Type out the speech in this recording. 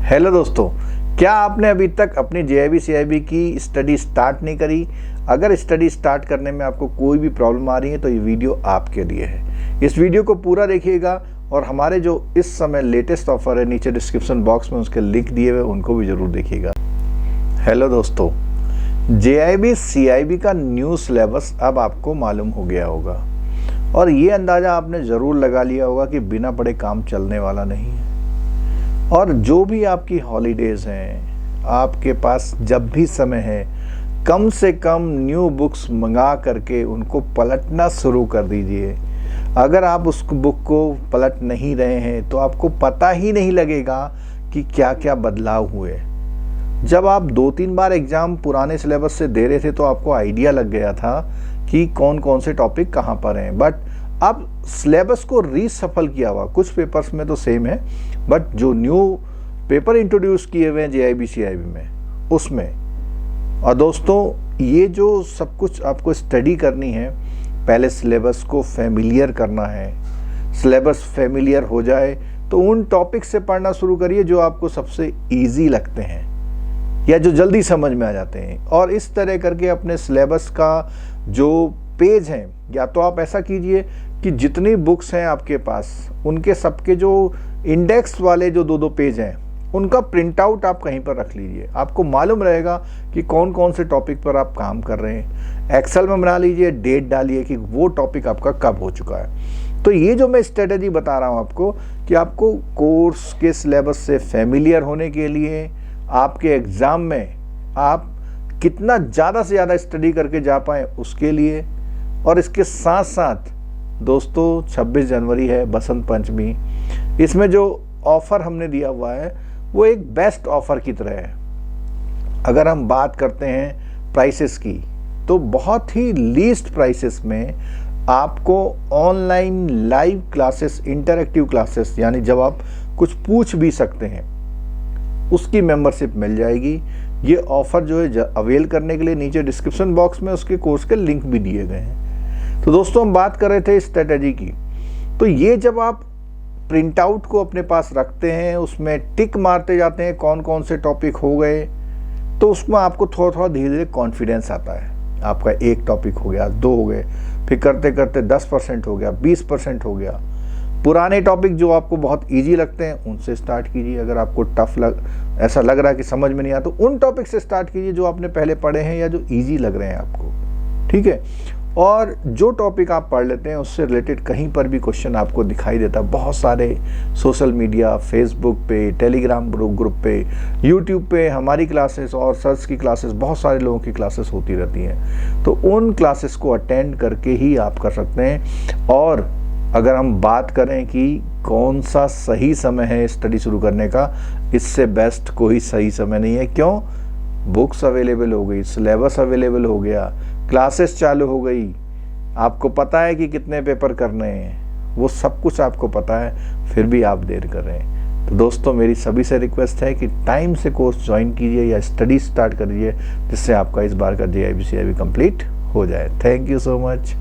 Hello दोस्तों, क्या आपने अभी तक अपनी जेआईबी सीआईबी की स्टडी स्टार्ट नहीं करी? अगर स्टडी स्टार्ट करने में आपको कोई भी प्रॉब्लम आ रही है तो ये वीडियो आपके लिए है। इस वीडियो को पूरा देखिएगा और हमारे जो इस समय लेटेस्ट ऑफर है नीचे डिस्क्रिप्शन बॉक्स में उसके लिंक दिए हुए उनको भी जरूर देखिएगा। हेलो दोस्तों, जेआईबी सीआईबी का न्यू सिलेबस अब आपको मालूम हो गया होगा और ये अंदाज़ा आपने ज़रूर लगा लिया होगा कि बिना पढ़े काम चलने वाला नहीं है। और जो भी आपकी हॉलीडेज़ हैं, आपके पास जब भी समय है, कम से कम न्यू बुक्स मंगा करके उनको पलटना शुरू कर दीजिए। अगर आप उस बुक को पलट नहीं रहे हैं तो आपको पता ही नहीं लगेगा कि क्या क्या बदलाव हुए। जब आप 2-3 बार एग्ज़ाम पुराने सिलेबस से दे रहे थे तो आपको आइडिया लग गया था कि कौन कौन से टॉपिक कहाँ पर हैं, बट अब सिलेबस को रीसफल किया हुआ, कुछ पेपर्स में तो सेम है बट जो न्यू पेपर इंट्रोड्यूस किए हुए हैं जेआईबी सीआईबी में उसमें। और दोस्तों, ये जो सब कुछ आपको स्टडी करनी है, पहले सिलेबस को फैमिलियर करना है। सिलेबस फैमिलियर हो जाए तो उन टॉपिक से पढ़ना शुरू करिए जो आपको सबसे ईजी लगते हैं या जो जल्दी समझ में आ जाते हैं। और इस तरह करके अपने सिलेबस का जो पेज हैं, या तो आप ऐसा कीजिए कि जितनी बुक्स हैं आपके पास उनके सबके जो इंडेक्स वाले जो 2-2 पेज हैं उनका प्रिंट आउट आप कहीं पर रख लीजिए। आपको मालूम रहेगा कि कौन कौन से टॉपिक पर आप काम कर रहे हैं। एक्सेल में बना लीजिए, डेट डालिए कि वो टॉपिक आपका कब हो चुका है। तो ये जो मैं स्ट्रेटेजी बता रहा हूँ आपको कि आपको कोर्स के सिलेबस से फैमिलियर होने के लिए आपके एग्ज़ाम में आप कितना ज़्यादा से ज़्यादा स्टडी करके जा पाएँ उसके लिए। और इसके साथ साथ दोस्तों 26 जनवरी है, बसंत पंचमी। इसमें जो ऑफ़र हमने दिया हुआ है वो एक बेस्ट ऑफ़र की तरह है। अगर हम बात करते हैं प्राइसेस की तो बहुत ही लीस्ट प्राइसेस में आपको online live classes, interactive classes, यानी जब आप कुछ पूछ भी सकते हैं उसकी मेंबरशिप मिल जाएगी। ये ऑफ़र जो है अवेल करने के लिए नीचे डिस्क्रिप्शन बॉक्स में उसके कोर्स के लिंक भी दिए गए हैं। तो दोस्तों, हम बात कर रहे थे स्ट्रेटेजी की। तो ये जब आप प्रिंट आउट को अपने पास रखते हैं, उसमें टिक मारते जाते हैं कौन कौन से टॉपिक हो गए, तो उसमें आपको थोड़ा थोड़ा धीरे धीरे कॉन्फिडेंस आता है। आपका एक टॉपिक हो गया, 2 हो गए, फिर करते करते 10% हो गया, 20% हो गया। पुराने टॉपिक जो आपको बहुत इजी लगते हैं उनसे स्टार्ट कीजिए। अगर आपको ऐसा लग रहा है कि समझ में नहीं आता तो उन टॉपिक से स्टार्ट कीजिए जो आपने पहले पढ़े हैं या जो ईजी लग रहे हैं आपको, ठीक है। और जो टॉपिक आप पढ़ लेते हैं उससे रिलेटेड कहीं पर भी क्वेश्चन आपको दिखाई देता है, बहुत सारे सोशल मीडिया, फेसबुक पे, टेलीग्राम ग्रुप पे, यूट्यूब पे हमारी क्लासेस और सर्च की क्लासेस, बहुत सारे लोगों की क्लासेस होती रहती हैं। तो उन क्लासेस को अटेंड करके ही आप कर सकते हैं। और अगर हम बात करें कि कौन सा सही समय है स्टडी शुरू करने का, इससे बेस्ट कोई सही समय नहीं है। क्यों? बुक्स अवेलेबल हो गई, सिलेबस अवेलेबल हो गया, क्लासेस चालू हो गई, आपको पता है कि कितने पेपर करने हैं, वो सब कुछ आपको पता है, फिर भी आप देर कर रहे हैं। तो दोस्तों, मेरी सभी से रिक्वेस्ट है कि टाइम से कोर्स ज्वाइन कीजिए या स्टडी स्टार्ट करिए, जिससे आपका इस बार का जेआईबी सीआईबी कंप्लीट हो जाए। Thank you so much.